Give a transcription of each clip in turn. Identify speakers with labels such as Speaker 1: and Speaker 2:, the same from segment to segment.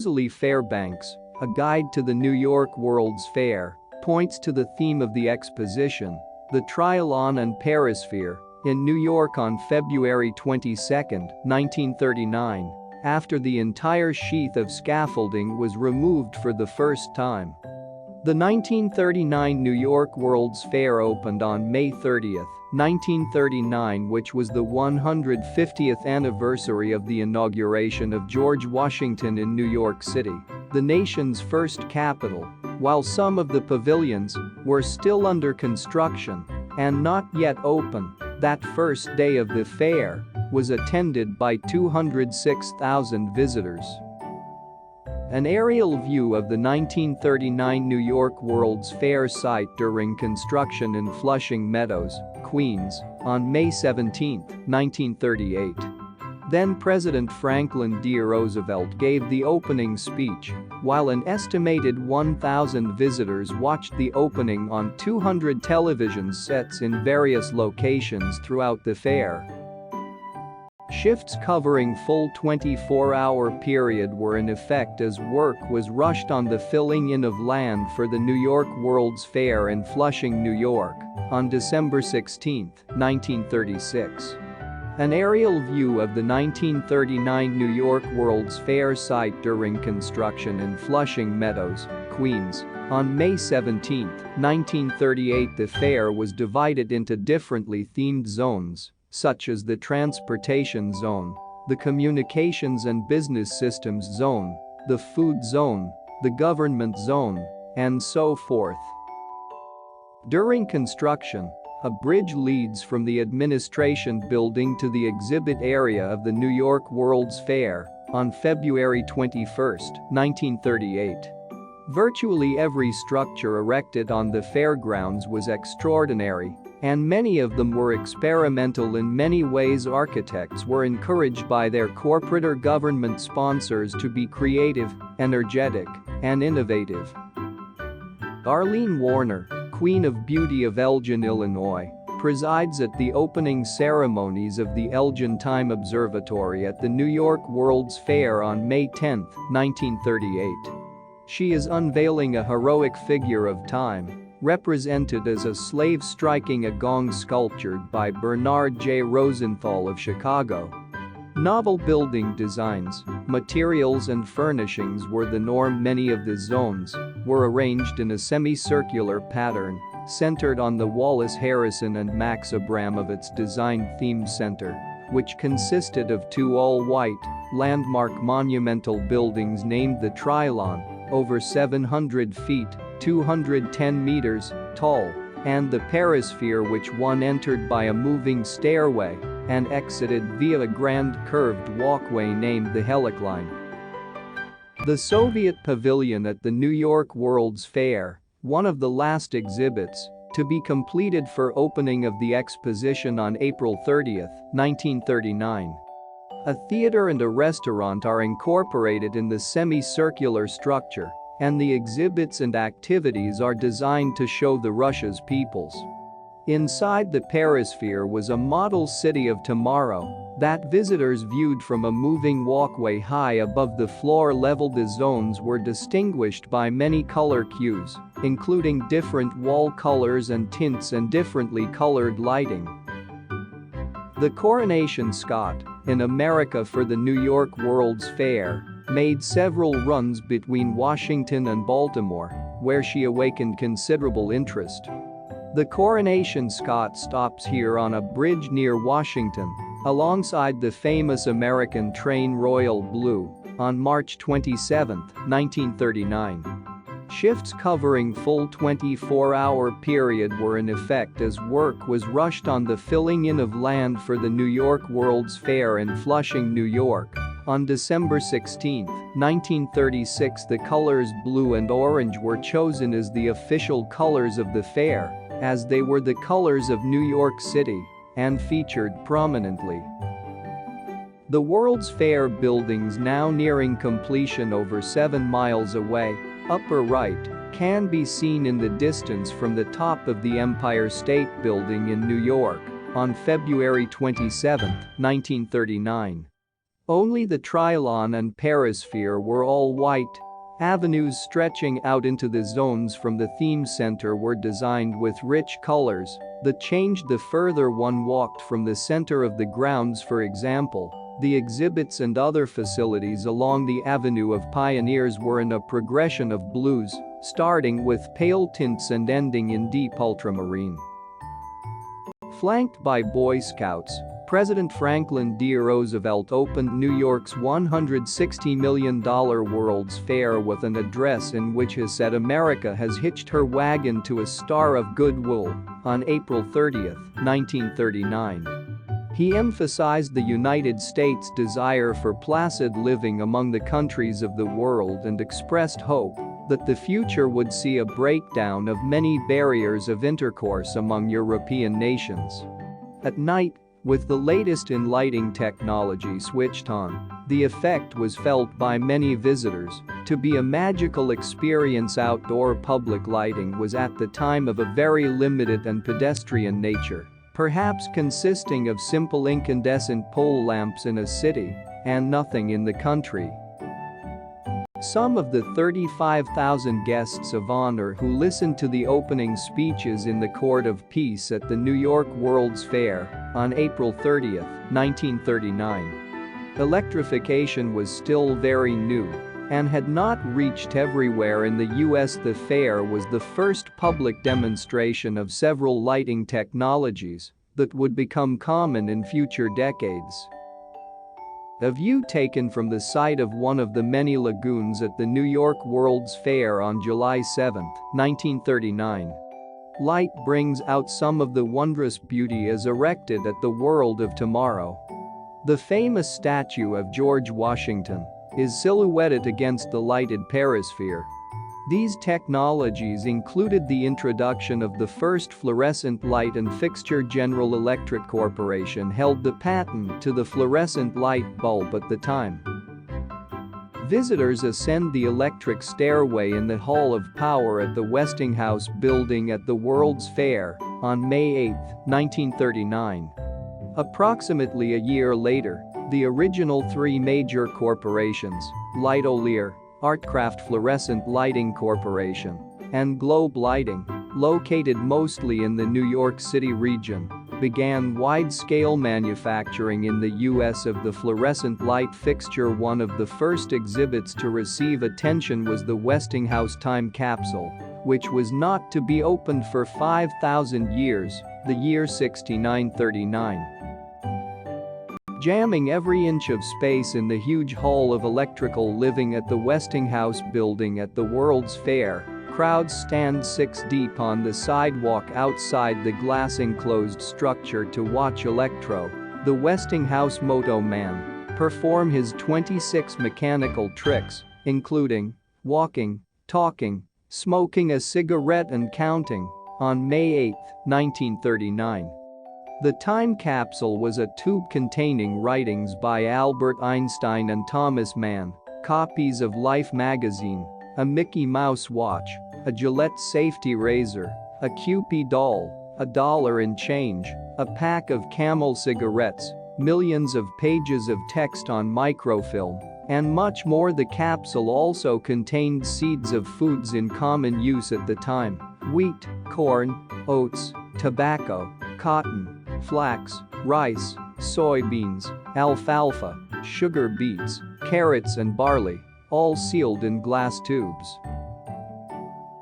Speaker 1: Rosalie Fairbanks, A Guide to the New York World's Fair, points to the theme of the exposition, the Trial on and Perisphere, in New York on February 22, 1939, after the entire sheath of scaffolding was removed for the first time. The 1939 New York World's Fair opened on May 30, 1939, which was the 150th anniversary of the inauguration of George Washington in New York City, the nation's first capital. While some of the pavilions were still under construction and not yet open, that first day of the fair was attended by 206,000 visitors. An aerial view of the 1939 New York World's Fair site during construction in Flushing Meadows, Queens, on May 17, 1938. Then-President Franklin D. Roosevelt gave the opening speech, while an estimated 1,000 visitors watched the opening on 200 television sets in various locations throughout the fair. Shifts covering full 24-hour period were in effect as work was rushed on the filling in of land for the New York World's Fair in Flushing, New York, on December 16, 1936. An aerial view of the 1939 New York World's Fair site during construction in Flushing Meadows, Queens, on May 17, 1938. The fair was divided into differently themed zones, such as the Transportation Zone, the Communications and Business Systems Zone, the Food Zone, the Government Zone, and so forth. During construction, a bridge leads from the administration building to the exhibit area of the New York World's Fair on February 21, 1938. Virtually every structure erected on the fairgrounds was extraordinary, and many of them were experimental in many ways. Architects were encouraged by their corporate or government sponsors to be creative, energetic, and innovative. Arlene Warner, Queen of Beauty of Elgin, Illinois, presides at the opening ceremonies of the Elgin Time Observatory at the New York World's Fair on May 10, 1938. She is unveiling a heroic figure of time, represented as a slave striking a gong sculptured by Bernard J. Rosenthal of Chicago. Novel building designs, materials and furnishings were the norm. Many of the zones were arranged in a semicircular pattern, centered on the Wallace Harrison and Max Abramovitz Design Theme Center, which consisted of two all-white, landmark monumental buildings named the Trilon, over 700 feet, 210 meters, tall, and the Perisphere, which one entered by a moving stairway and exited via a grand curved walkway named the Helicline. The Soviet Pavilion at the New York World's Fair, one of the last exhibits to be completed for opening of the exposition on April 30, 1939. A theater and a restaurant are incorporated in the semicircular structure, and the exhibits and activities are designed to show the Russia's peoples. Inside the Perisphere was a model city of tomorrow that visitors viewed from a moving walkway high above the floor level. The zones were distinguished by many color cues, including different wall colors and tints and differently colored lighting. The Coronation Scot, in America for the New York World's Fair, made several runs between Washington and Baltimore, where she awakened considerable interest. The Coronation Scot stops here on a bridge near Washington, alongside the famous American train Royal Blue, on March 27, 1939. Shifts covering full 24-hour period were in effect as work was rushed on the filling in of land for the New York World's Fair in Flushing, New York. On December 16, 1936, the colors blue and orange were chosen as the official colors of the fair, as they were the colors of New York City and featured prominently. The World's Fair buildings, now nearing completion over 7 miles away, upper right, can be seen in the distance from the top of the Empire State Building in New York on February 27, 1939. Only the Trialon and Perisphere were all white. Avenues stretching out into the zones from the theme center were designed with rich colors that changed the further one walked from the center of the grounds. For example, the exhibits and other facilities along the Avenue of Pioneers were in a progression of blues, starting with pale tints and ending in deep ultramarine. Flanked by Boy Scouts, President Franklin D. Roosevelt opened New York's $160 million World's Fair with an address in which he said America has hitched her wagon to a star of goodwill on April 30, 1939. He emphasized the United States' desire for placid living among the countries of the world and expressed hope that the future would see a breakdown of many barriers of intercourse among European nations. At night, with the latest in lighting technology switched on, the effect was felt by many visitors to be a magical experience. Outdoor public lighting was at the time of a very limited and pedestrian nature, perhaps consisting of simple incandescent pole lamps in a city and nothing in the country. Some of the 35,000 guests of honor who listened to the opening speeches in the Court of Peace at the New York World's Fair on April 30, 1939. Electrification was still very new and had not reached everywhere in the U.S. The fair was the first public demonstration of several lighting technologies that would become common in future decades. A view taken from the site of one of the many lagoons at the New York World's Fair on July 7, 1939. Light brings out some of the wondrous beauty as erected at the World of Tomorrow. The famous statue of George Washington is silhouetted against the lighted perisphere. These technologies included the introduction of the first fluorescent light and fixture. General Electric Corporation held the patent to the fluorescent light bulb at the time. Visitors ascend the electric stairway in the Hall of Power at the Westinghouse Building at the World's Fair on May 8, 1939. Approximately a year later, the original three major corporations, Lightolier, Artcraft Fluorescent Lighting Corporation, and Globe Lighting, located mostly in the New York City region, began wide-scale manufacturing in the U.S. of the fluorescent light fixture. One of the first exhibits to receive attention was the Westinghouse time capsule, which was not to be opened for 5,000 years, the year 6939. Jamming every inch of space in the huge hall of electrical living at the Westinghouse Building at the World's Fair, crowds stand 6 deep on the sidewalk outside the glass-enclosed structure to watch Electro, the Westinghouse Moto Man, perform his 26 mechanical tricks, including walking, talking, smoking a cigarette and counting, on May 8, 1939. The time capsule was a tube containing writings by Albert Einstein and Thomas Mann, copies of Life magazine, a Mickey Mouse watch, a Gillette safety razor, a Kewpie doll, $1 in change, a pack of Camel cigarettes, millions of pages of text on microfilm, and much more. The capsule also contained seeds of foods in common use at the time: wheat, corn, oats, tobacco, cotton, flax, rice, soybeans, alfalfa, sugar beets, carrots and barley, all sealed in glass tubes.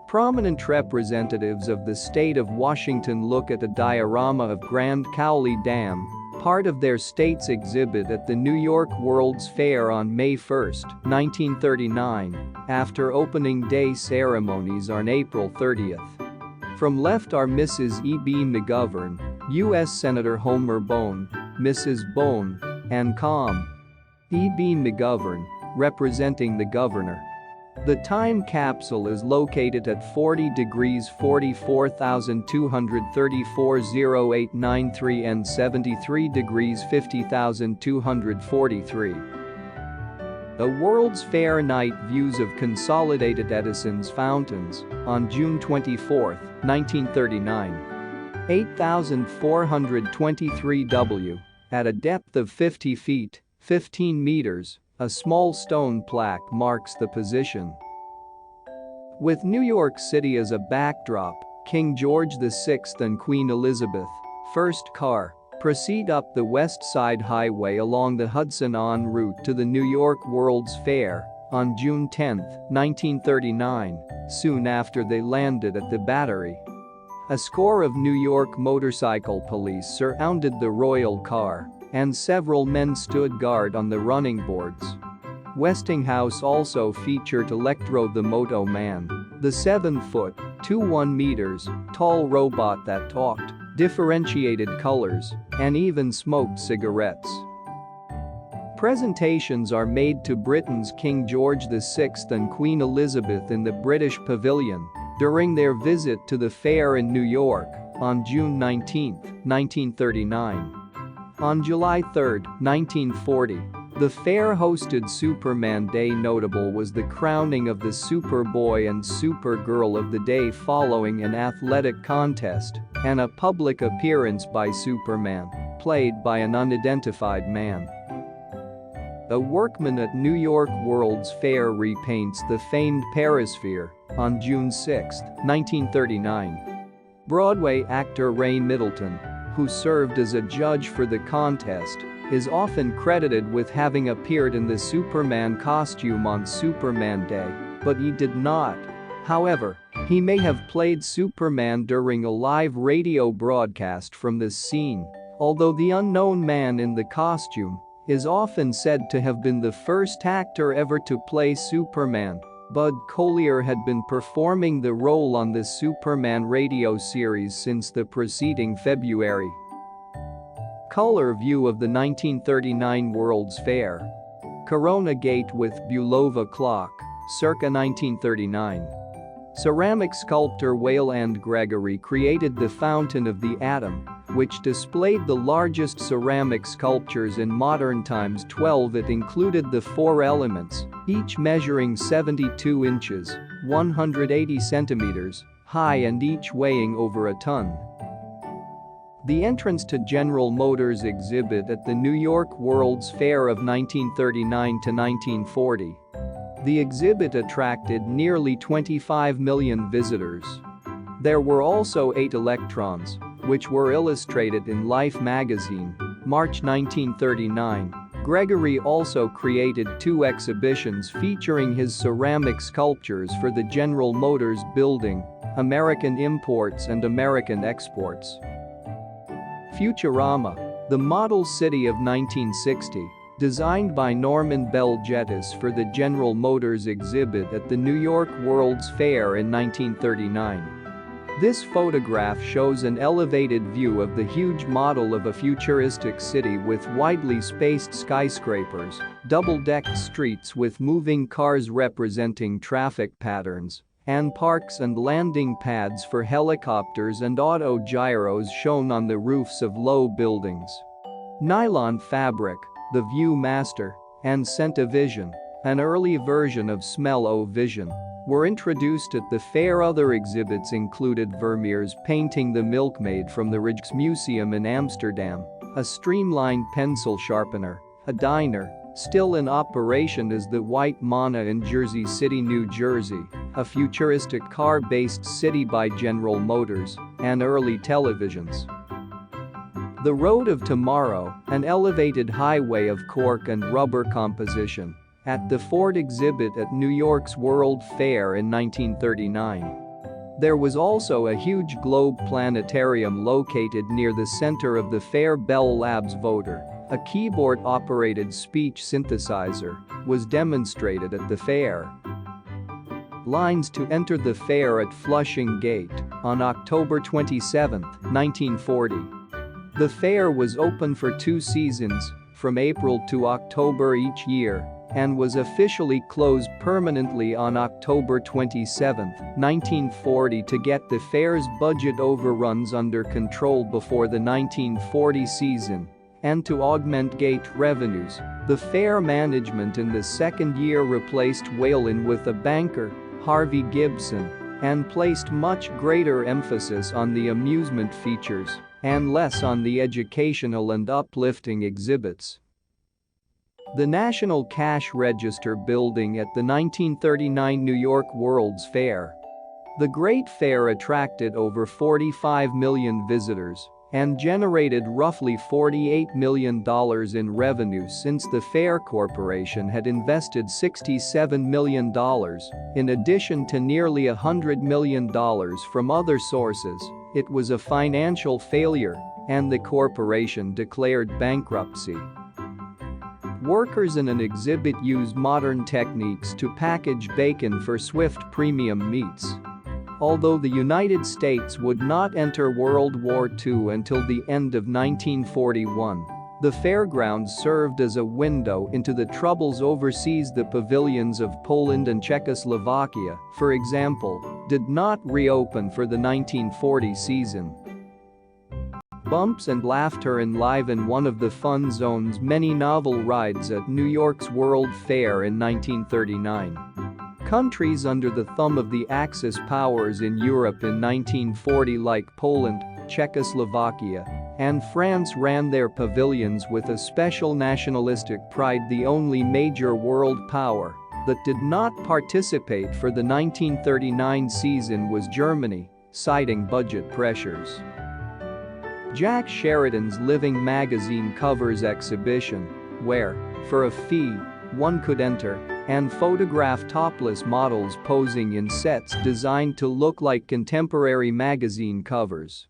Speaker 1: Prominent representatives of the state of Washington look at a diorama of Grand Coulee Dam, part of their state's exhibit at the New York World's Fair on May 1, 1939, after opening day ceremonies on April 30th. From left are Mrs. E.B. McGovern, U.S. Senator Homer Bone, Mrs. Bone, and Com. E.B. McGovern, representing the governor. The time capsule is located at 40 degrees 44,234 and 73 degrees 50,243. A World's Fair night views of Consolidated Edison's fountains on June 24, 1939. 8,423 W, at a depth of 50 feet, 15 meters, a small stone plaque marks the position. With New York City as a backdrop, King George VI and Queen Elizabeth I's car proceed up the West Side Highway along the Hudson en route to the New York World's Fair on June 10, 1939, soon after they landed at the Battery. A score of New York motorcycle police surrounded the royal car, and several men stood guard on the running boards. Westinghouse also featured Electro the Moto Man, the 7-foot, 21 meters, tall robot that talked, differentiated colors, and even smoked cigarettes. Presentations are made to Britain's King George VI and Queen Elizabeth in the British Pavilion during their visit to the fair in New York on June 19, 1939. On July 3, 1940, the fair hosted Superman Day. Notable was the crowning of the Superboy and Supergirl of the day following an athletic contest and a public appearance by Superman, played by an unidentified man. A workman at New York World's Fair repaints the famed Perisphere on June 6, 1939. Broadway actor Ray Middleton, who served as a judge for the contest, is often credited with having appeared in the Superman costume on Superman Day, but he did not. However, he may have played Superman during a live radio broadcast from this scene, although the unknown man in the costume is often said to have been the first actor ever to play Superman. Bud Collyer had been performing the role on the Superman radio series since the preceding February. Color view of the 1939 World's Fair. Corona Gate with Bulova Clock, circa 1939. Ceramic sculptor Wayland Gregory created the Fountain of the Atom, which displayed the largest ceramic sculptures in modern times. 12. It included the 4 elements, each measuring 72 inches, 180 centimeters, high and each weighing over a ton. The entrance to General Motors exhibit at the New York World's Fair of 1939 to 1940. The exhibit attracted nearly 25 million visitors. There were also 8 electrons, which were illustrated in Life magazine, March 1939. Gregory also created 2 exhibitions featuring his ceramic sculptures for the General Motors building, American Imports and American Exports. Futurama, the model city of 1960, designed by Norman Bell Jettis for the General Motors exhibit at the New York World's Fair in 1939. This photograph shows an elevated view of the huge model of a futuristic city with widely spaced skyscrapers, double-decked streets with moving cars representing traffic patterns, and parks and landing pads for helicopters and auto-gyros shown on the roofs of low buildings. Nylon fabric, the Viewmaster, and Scent-O-Vision, an early version of Smell-O-Vision, were introduced at the fair. Other exhibits included Vermeer's painting The Milkmaid from the Rijksmuseum in Amsterdam, a streamlined pencil sharpener, a diner, still in operation as the White Manna in Jersey City, New Jersey, a futuristic car-based city by General Motors, and early televisions. The Road of Tomorrow, an elevated highway of cork and rubber composition, at the Ford exhibit at New York's World Fair in 1939. There was also a huge globe planetarium located near the center of the fair. Bell Labs Voter, a keyboard-operated speech synthesizer, was demonstrated at the fair. Lines to enter the fair at Flushing Gate on October 27, 1940. The fair was open for 2 seasons, from April to October each year, and was officially closed permanently on October 27, 1940 to get the fair's budget overruns under control before the 1940 season and to augment gate revenues. The fair management in the second year replaced Whalen with a banker, Harvey Gibson, and placed much greater emphasis on the amusement features and less on the educational and uplifting exhibits. The National Cash Register building at the 1939 New York World's Fair. The Great Fair attracted over 45 million visitors and generated roughly $48 million in revenue since the Fair Corporation had invested $67 million, in addition to nearly $100 million from other sources. It was a financial failure, and the corporation declared bankruptcy. Workers in an exhibit use modern techniques to package bacon for Swift premium meats. Although the United States would not enter World War II until the end of 1941, the fairgrounds served as a window into the troubles overseas. The pavilions of Poland and Czechoslovakia, for example, did not reopen for the 1940 season. Bumps and laughter enliven one of the fun zone's many novel rides at New York's World Fair in 1939. Countries under the thumb of the Axis powers in Europe in 1940 like Poland, Czechoslovakia, and France ran their pavilions with a special nationalistic pride. The only major world power that did not participate for the 1939 season was Germany, citing budget pressures. Jack Sheridan's Living magazine covers exhibition, where, for a fee, one could enter and photograph topless models posing in sets designed to look like contemporary magazine covers.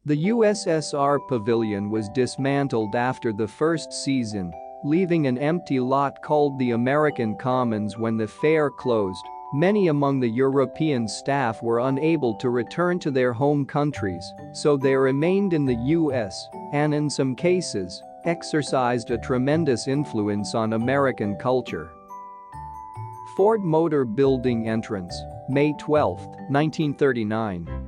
Speaker 1: The USSR pavilion was dismantled after the first season, leaving an empty lot called the American Commons when the fair closed. Many among the European staff were unable to return to their home countries, so they remained in the US and, in some cases, exercised a tremendous influence on American culture. Ford Motor Building entrance, May 12, 1939.